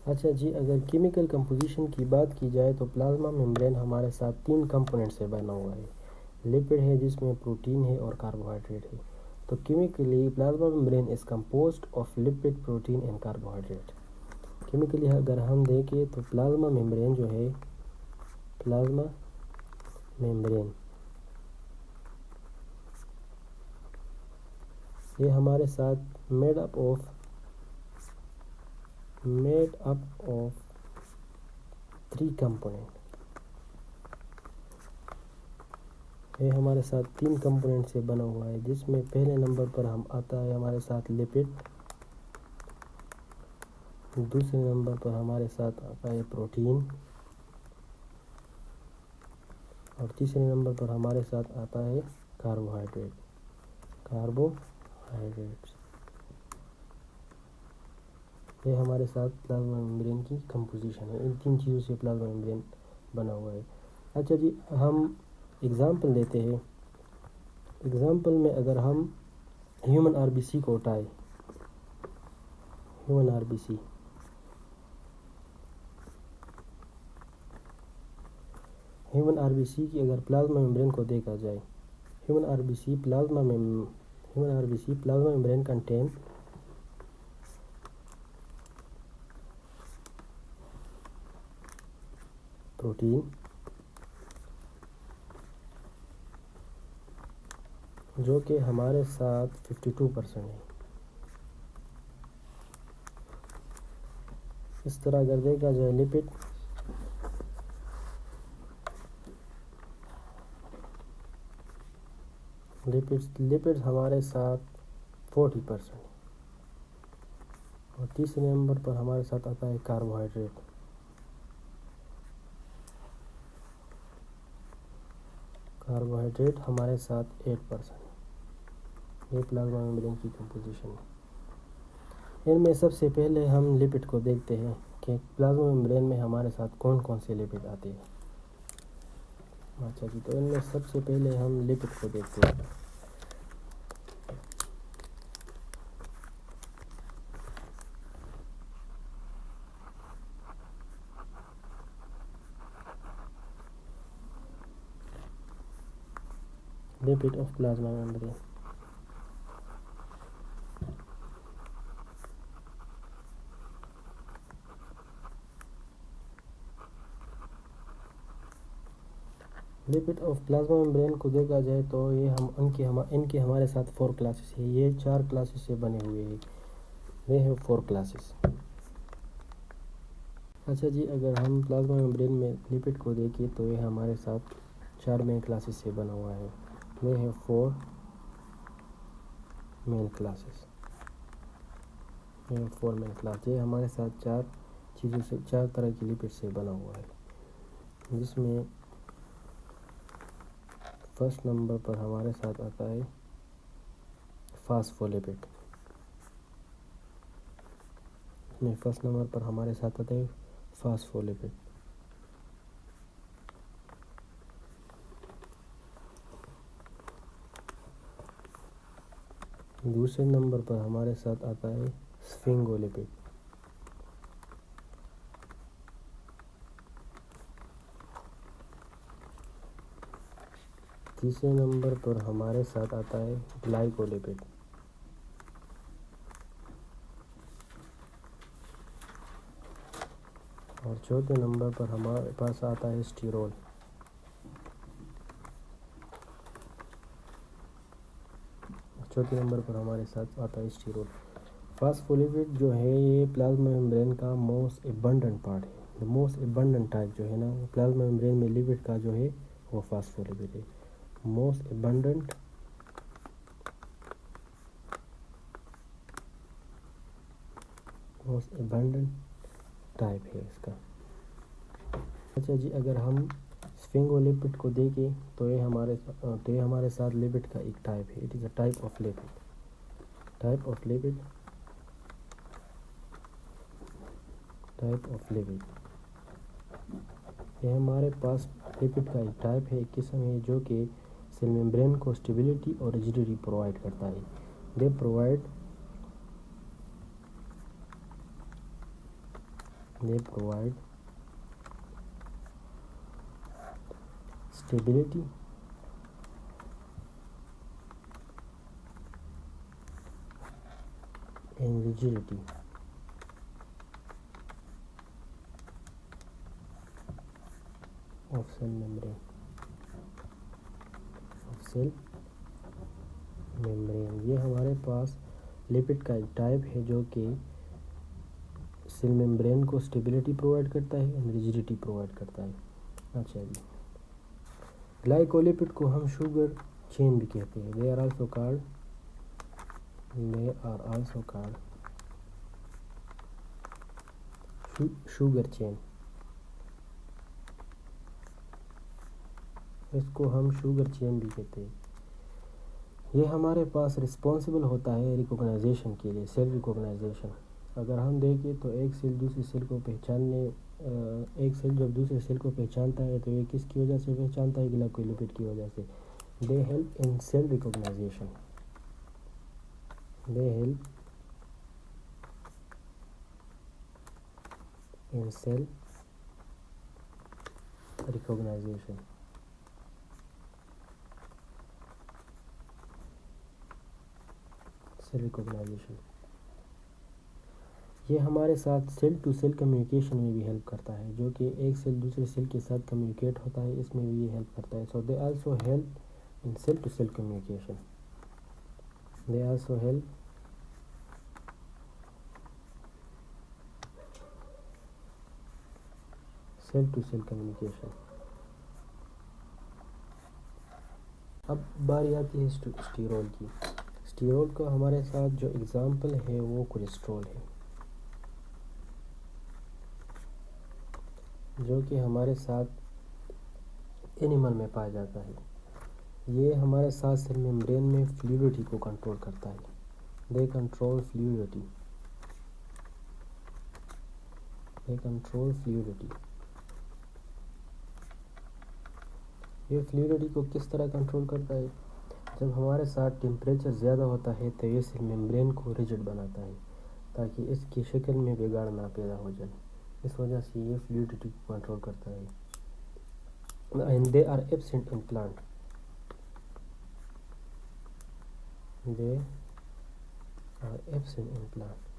अच्छा जी, अगर chemical composition की बात की जाए तो प्लाज्मा मेम्ब्रेन हमारे साथ 3 कंपोनेंट से बना हुआ है। लिपिड है जिसमें प्रोटीन है और कार्बोहाइड्रेट है। तो chemically plasma membrane is composed of lipid, protein and carbohydrate. Chemically अगर हम देखें तो प्लाज्मा मेम्ब्रेन जो है, प्लाज्मा मेम्ब्रेन ये हमारे साथ मेड अप ऑफ 3 कंपोनेंट। ये हमारे साथ 3 कंपोनेंट से बना हुआ है, जिसमें पहले नंबर पर हम आता है हमारे साथ लिपिड, दूसरे नंबर पर हमारे साथ आता है प्रोटीन और तीसरे नंबर पर हमारे साथ आता है कार्बोहाइड्रेट्स। ये हमारे साथ प्लाज्मा मेम्ब्रेन की कंपोजिशन है। इन 3 चीज़ों से प्लाज्मा मेम्ब्रेन बना हुआ है। अच्छा जी, हम एग्ज़ाम्पल लेते हैं। एग्ज़ाम्पल में अगर हम ह्यूमन आरबीसी को उठाएं, ह्यूमन आरबीसी की अगर प्लाज्मा मेम्ब्रेन को देखा जाए, human RBC plasma membrane contain protein जो कि हमारे साथ 52% है। इस तरह अगर देखा जाए लिपिड्स हमारे साथ 40% और तीसरे नंबर पर हमारे साथ आता है कार्बोहाइड्रेट हमारे साथ 8%। ये प्लाज्मा मेम्ब्रेन की कंपोजिशन है। इनमें सबसे पहले हम लिपिड को देखते हैं कि प्लाज्मा मेम्ब्रेन में हमारे साथ कौन कौन से लिपिड आते हैं। अच्छा जी, तो इनमें सबसे पहले हम लिपिड को देखते हैं। Lipid of plasma membrane. Lipid of plasma membrane को देखा जाए तो ये इनके हमारे साथ 4 क्लासेस है। ये 4 क्लासेस से बने हुए हैं। वे हैं 4 क्लासेस। अच्छा जी, अगर हम प्लाज्मा मेम्ब्रेन में लिपिड को देखें तो ये हमारे साथ 4 मेन क्लासेस से बना हुआ है। वे हैं 4 मेन क्लासेस। ये 4 मेन क्लास, ये हमारे साथ 4 तरह की लिपिड से बना हुआ है, जिसमें फर्स्ट नंबर पर हमारे साथ आता है फास्फोलिपिड। इसमें फर्स्ट नंबर पर हमारे साथ आता है फास्फोलिपिड। दूसरे नंबर पर हमारे साथ आता है स्फिंगोलिपिड। तीसरे नंबर पर हमारे साथ आता है ग्लाइकोलिपिड। और चौथे नंबर पर हमारे पास आता है स्टीरोल। चौथे नंबर पर हमारे साथ आता है स्टीरोल। फास्फोलिपिड जो है ये प्लाज्मा मेम्ब्रेन का मोस्ट एबंडेंट पार्ट है। मोस्ट एबंडेंट टाइप जो है ना, प्लाज्मा मेम्ब्रेन में लिपिड का जो है वो फास्फोलिपिड है। मोस्ट एबंडेंट टाइप है इसका। अच्छा जी, अगर हम स्फिंगोलिपिड को देखें तो ये हमारे साथ लिपिड का एक टाइप है। It is a type of lipid. ये हमारे पास लिपिड का एक टाइप है, एक किस्म है जो कि सेल मेम्ब्रेन को स्टेबिलिटी और रिजिडिटी प्रोवाइड करता है। They provide stability and rigidity of cell membrane. ये हमारे पास लिपिड का एक टाइप है जो कि सेल मेम्ब्रेन को स्टेबिलिटी प्रोवाइड करता है एंड रिजिडिटी प्रोवाइड करता है। अच्छा जी, ग्लाइकोलिपिड को हम शुगर चेन भी कहते हैं। They are also called sugar chain. इसको हम शुगर चेन भी कहते हैं। ये हमारे पास रिस्पॉन्सिबल होता है रिकॉग्नाइजेशन के लिए, सेल रिकॉग्नाइजेशन। अगर हम देखें तो एक सेल दूसरी सेल को पहचानने एक सेल जब दूसरे सेल को पहचानता है तो ये किसकी वजह से पहचानता है? ग्लाइकोलिपिड की वजह से। They help in cell recognization. They help in cell recognization. Cell recognization ये हमारे साथ सेल टू सेल कम्युनिकेशन में भी हेल्प करता है, जो कि एक सेल दूसरे सेल के साथ कम्युनिकेट होता है, इसमें भी ये हेल्प करता है। So they also help in cell to cell communication. They also help cell to cell communication. अब बारी आती है स्टीरोल की। स्टीरोल का हमारे साथ जो एग्जाम्पल है वो कोलेस्ट्रॉल है, जो कि हमारे साथ एनिमल में पाया जाता है। ये हमारे साथ सेल मेम्ब्रेन में फ्लूइडिटी को कंट्रोल करता है। They control fluidity. ये फ्लूइडिटी को किस तरह कंट्रोल करता है? जब हमारे साथ टेम्परेचर ज़्यादा होता है तो ये सेल मेम्ब्रेन को रिजिड बनाता है ताकि इसकी शक्ल में बिगाड़ ना पैदा हो जाए। इस वजह से ये फ्लूइडिटी को कंट्रोल करता है। And they are absent in plant. They are absent in plant.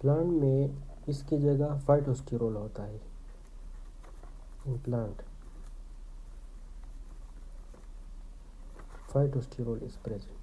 Plant में इसकी जगह फाइटोस्टेरोल होता है। In plant phytosterol is present.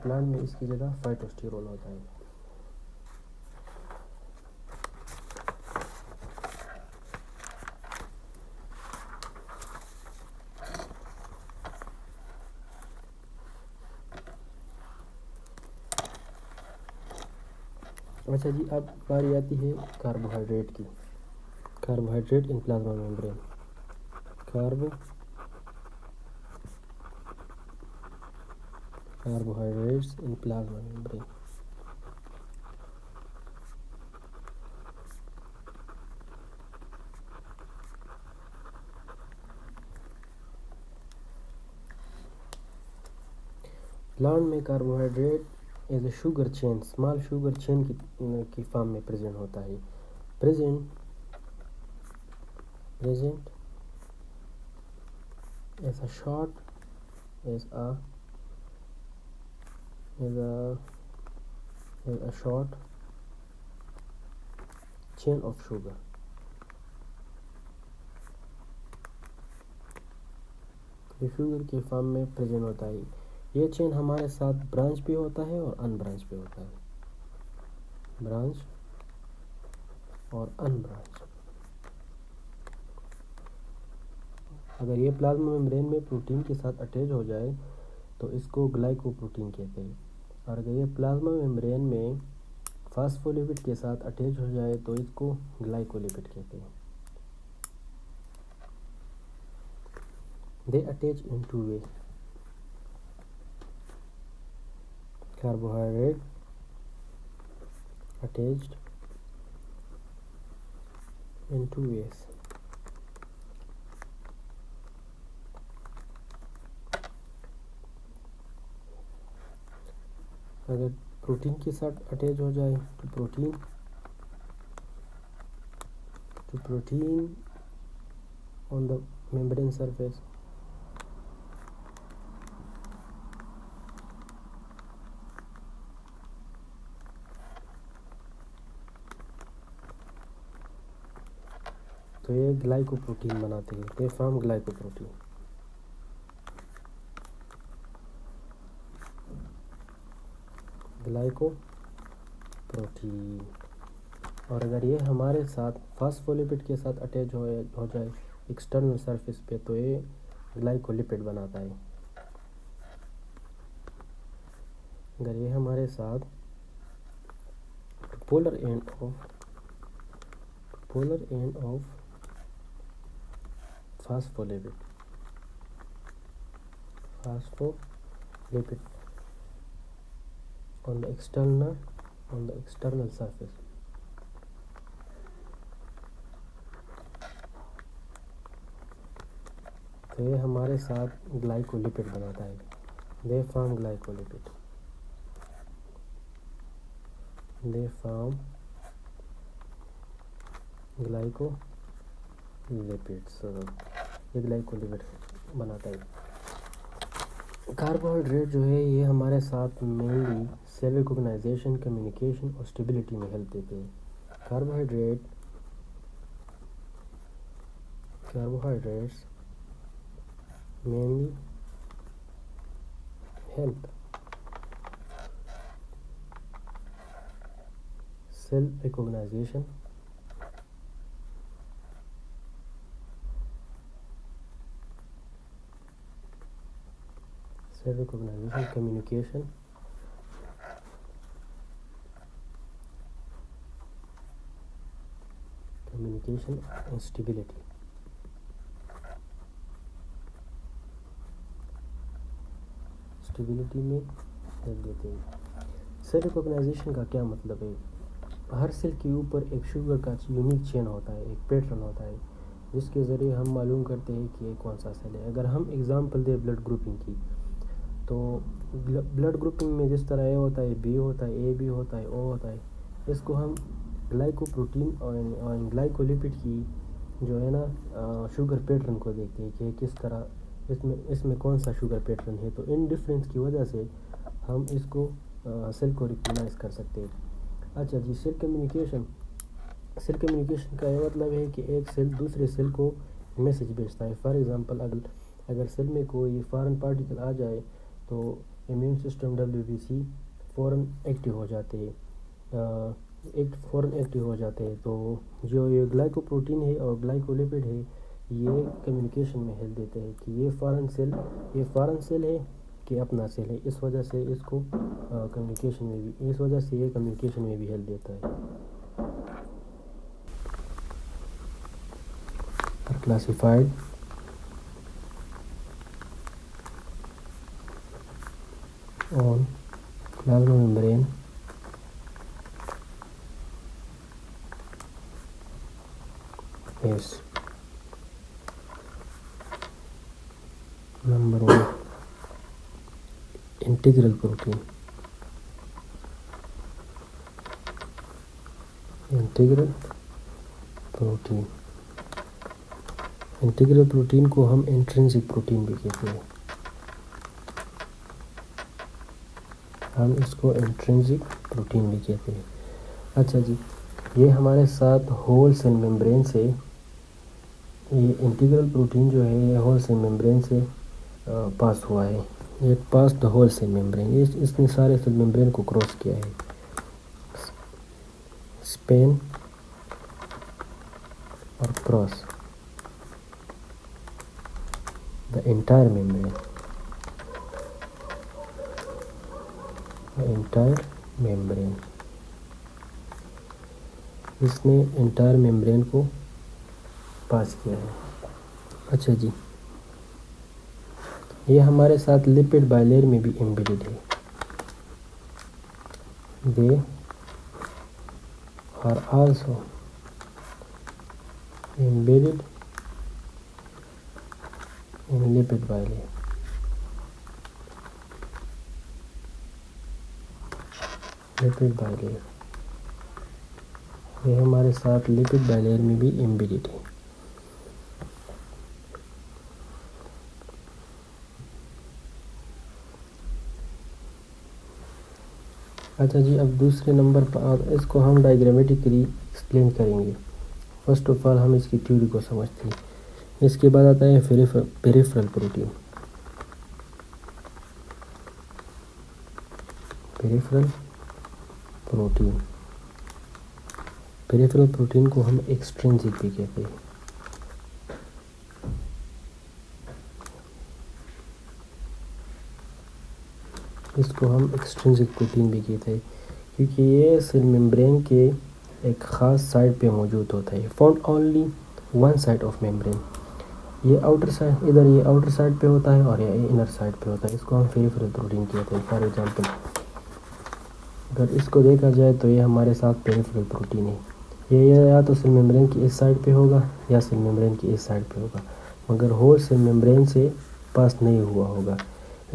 Plant में इसकी जगह फाइटोस्टेरोल होता है। अच्छा जी, अब बारी आती है कार्बोहाइड्रेट की। Carbohydrate in plasma membrane. Carbohydrates in plasma membrane. Plant में carbohydrate as a sugar chain, small sugar chain की फॉर्म में प्रेजेंट होता है। Present as a short as a short chain of sugar। ये शुगर के form में present होता है। ये चेन हमारे साथ ब्रांच पे होता है और अनब्रांच पे होता है। ब्रांच और अनब्रांच। अगर ये प्लाज्मा मेम्ब्रेन में प्रोटीन के साथ अटैच हो जाए तो इसको ग्लाइकोप्रोटीन कहते हैं, और अगर ये प्लाज्मा मेम्ब्रेन में फास्फोलिपिड के साथ अटैच हो जाए तो इसको ग्लाइकोलिपिड कहते हैं। They attach in two way. Carbohydrate attached in two ways. अगर प्रोटीन के साथ अटैच हो जाए तो protein on the membrane surface, तो ये ग्लाइकोप्रोटीन बनाते हैं, दे फॉर्म ग्लाइकोप्रोटीन। और अगर ये हमारे साथ फास्फोलिपिड के साथ अटैच हो जाए एक्सटर्नल सरफेस पे तो ये ग्लाइकोलिपिड बनाता है। अगर ये हमारे साथ polar end of phospholipid on the external surface, तो ये हमारे साथ ग्लाइकोलिपिड बनाता है, दे फॉर्म ग्लाइकोलिपिड, ये ग्लाइकोलिपिड बनाता है। कार्बोहाइड्रेट जो है ये हमारे साथ मेनली सेल रिकॉग्नाइजेशन, कम्युनिकेशन और स्टेबिलिटी में हेल्प देते हैं। Carbohydrates mainly help cell recognization, communication और स्टेबिलिटी। में हेल्प देते हैं। सेल रिकॉग्नाइजेशन का क्या मतलब है? हर सेल के ऊपर एक शुगर का यूनिक चेन होता है, एक पैटर्न होता है, जिसके ज़रिए हम मालूम करते हैं कि ये कौन सा सेल है। अगर हम एग्जांपल दें ब्लड ग्रुपिंग की, तो ब्लड ग्रुपिंग में जिस तरह ए होता है, बी होता है, ए बी होता है, ओ होता है, इसको हम ग्लाइकोप्रोटीन और ग्लाइकोलिपिड की जो है ना शुगर पैटर्न को देखते हैं कि किस तरह इसमें कौन सा शुगर पैटर्न है। तो इन डिफरेंस की वजह से हम इसको सेल को रिकॉग्नाइज कर सकते हैं। अच्छा जी, सेल कम्युनिकेशन का ये मतलब है कि एक सेल दूसरे सेल को मैसेज भेजता है। फॉर एग्जांपल अगर सेल में कोई फॉरेन पार्टिकल आ जाए तो इम्यून सिस्टम WBC फ़ौरन एक्टिव हो जाते हैं, तो जो ये ग्लाइकोप्रोटीन है और ग्लाइकोलिपिड है ये कम्युनिकेशन में हेल्प देते हैं कि ये फॉरेन सेल है कि अपना सेल है। इस वजह से ये कम्युनिकेशन में भी हेल्प देता है। Classified on plasma membrane is number 1 integral protein। Integral protein को हम इंट्रिंसिक प्रोटीन भी कहते हैं। हम इसको इंट्रिंसिक प्रोटीन भी कहते हैं। अच्छा जी, ये हमारे साथ होल सेल मेम्ब्रेन से, ये इंटीग्रल प्रोटीन जो है ये होल सेल मेम्ब्रेन से पास हुआ है। ये पास द होल सेल मेम्ब्रेन, इसने सारे सेल मेम्ब्रेन को क्रॉस किया है। स्पेन और क्रॉस द एंटायर मेम्ब्रेन, इसने एंटायर मेम्ब्रेन को पास किया है। अच्छा जी, ये हमारे साथ लिपिड बाइलेयर में भी एम्बेडेड है। They are also embedded in lipid bilayer। Lipid bilayer, ये हमारे साथ लिपिड बाइलेयर में भी एम्बेडेड है। अच्छा जी, अब दूसरे नंबर पर इसको हम डायग्रामेटिकली एक्सप्लेन करेंगे। फर्स्ट ऑफ ऑल हम इसकी थ्योरी को समझते हैं। इसके बाद आता है peripheral protein. Peripheral protein, peripheral protein को हम एक्सट्रिंसिक भी कहते हैं। इसको हम एक्सट्रिंसिक प्रोटीन भी कहते हैं क्योंकि ये सेल मेम्ब्रेन के एक ख़ास साइड पे मौजूद होता है। Found only one side of membrane, ये आउटर साइड, इधर ये आउटर साइड पे होता है और ये इनर साइड पे होता है। इसको हम पेरिफेरल प्रोटीन कहते हैं। फॉर एग्जांपल अगर इसको देखा जाए तो ये हमारे साथ पेरिफेरल प्रोटीन है। ये या तो सेल मेम्ब्रेन की इस साइड पे होगा या सेल मेम्ब्रेन की इस साइड पे होगा, मगर होल सेल मेम्ब्रेन से पास नहीं हुआ होगा।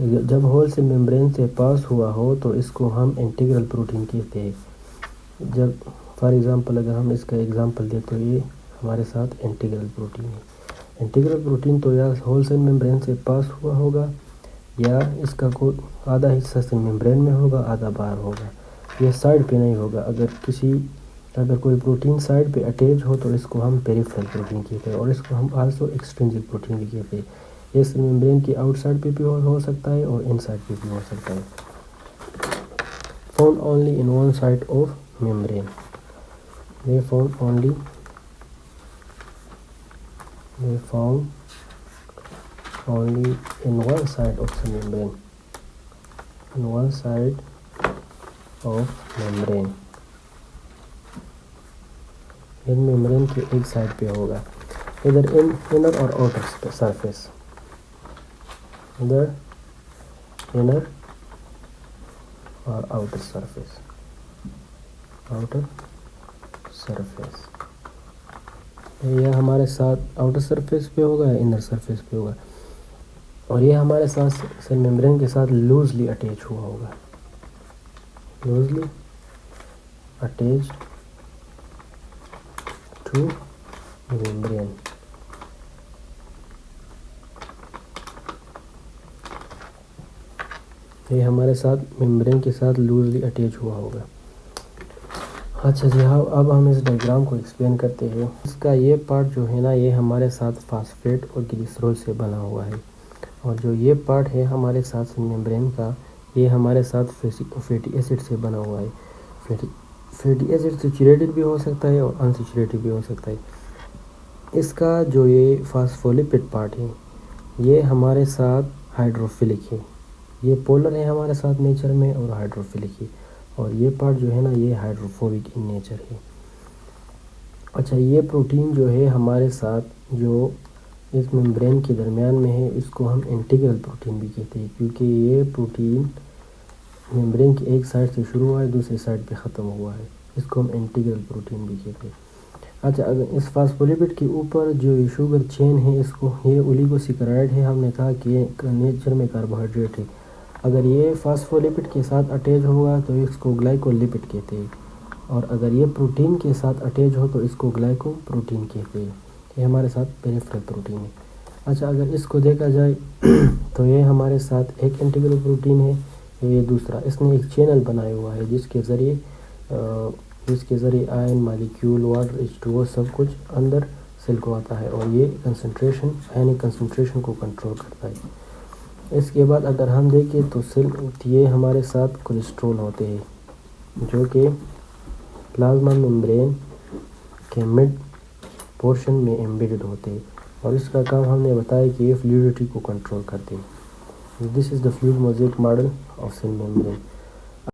जब होल सेल मेम्ब्रेन से पास हुआ हो तो इसको हम इंटीग्रल प्रोटीन कहते हैं। जब फॉर एग्जांपल अगर हम इसका एग्जांपल दें तो ये हमारे साथ इंटीग्रल प्रोटीन है। इंटीग्रल प्रोटीन तो या होल सेल मेम्ब्रेन से पास हुआ होगा या इसका कोई आधा हिस्सा सेल मेम्ब्रेन में होगा, आधा बाहर होगा, ये साइड पे नहीं होगा। अगर कोई प्रोटीन साइड पे अटैच हो तो इसको हम पेरिफेरल प्रोटीन कहते हैं और इसको हम आल्सो एक्सट्रिंसिक प्रोटीन भी कहते हैं। ये सेल मेम्ब्रेन की आउटसाइड पे भी हो सकता है और इनसाइड पे भी हो सकता है। Found only in one side of membrane, they found only in one side of the membrane, in one side of membrane, in membrane के एक साइड पे होगा, इधर इनर और आउटर सरफेस, इधर इनर और आउटर सरफेस, आउटर सरफेस। यह हमारे साथ आउटर सरफेस पे होगा या इनर सरफेस पे होगा और ये हमारे साथ सेल मेम्ब्रेन के साथ लूजली अटैच हुआ होगा, लूजली अटैच्ड टू मेम्ब्रेन। ये हमारे साथ मेम्ब्रेन के साथ लूजली अटैच हुआ होगा। अच्छा जी हाँ, अब हम इस डायग्राम को एक्सप्लेन करते हैं। इसका ये पार्ट जो है ना, ये हमारे साथ फास्फेट और ग्लिसरॉल से बना हुआ है और जो ये पार्ट है हमारे साथ सेल मेम्ब्रेन का, ये हमारे साथ फैटी एसिड से बना हुआ है। फैटी एसिड सैचुरेटेड भी हो सकता है और अनसैचुरेटेड भी हो सकता है। इसका जो ये फास्फोलिपिड पार्ट है ये हमारे साथ हाइड्रोफिलिक है, ये पोलर है हमारे साथ नेचर में और हाइड्रोफिलिक है, और ये पार्ट जो है ना ये हाइड्रोफोबिक इन नेचर है। अच्छा, ये प्रोटीन जो है हमारे साथ जो इस मेम्ब्रेन के दरमियान में है इसको हम इंटीग्रल प्रोटीन भी कहते हैं क्योंकि ये प्रोटीन मेम्ब्रेन की एक साइड से शुरू हुआ है दूसरी साइड पे ख़त्म हुआ है, इसको हम इंटीग्रल प्रोटीन भी कहते हैं। अच्छा, अगर इस फास्फोलिपिड के ऊपर जो ये शुगर चेन है इसको, ये ओलिगोसैकेराइड है, हमने कहा कि ये नेचर में कार्बोहाइड्रेट है। अगर ये फास्फोलिपिड के साथ अटैच होगा तो इसको ग्लाइकोलिपिड कहते हैं और अगर ये प्रोटीन के साथ अटैच हो तो इसको ग्लाइकोप्रोटीन कहते हैं। ये हमारे साथ पेरिफेरल प्रोटीन है। अच्छा, अगर इसको देखा जाए तो ये हमारे साथ एक इंटीग्रल प्रोटीन है, ये दूसरा, इसने एक चैनल बनाया हुआ है जिसके ज़रिए आयन मालिक्यूल, वाटर, H2O सब कुछ अंदर सेल को आता है और ये कंसंट्रेशन, आयनिक कंसंट्रेशन को कंट्रोल करता है। इसके बाद अगर हम देखें तो ये हमारे साथ कोलेस्ट्रॉल होते हैं जो कि प्लाज्मा मेम्ब्रेन के मिड पोर्शन में एम्बेडेड होते हैं और इसका काम हमने बताया कि ये फ्लूइडिटी को कंट्रोल करते हैं। This is the fluid mosaic model of cell membrane.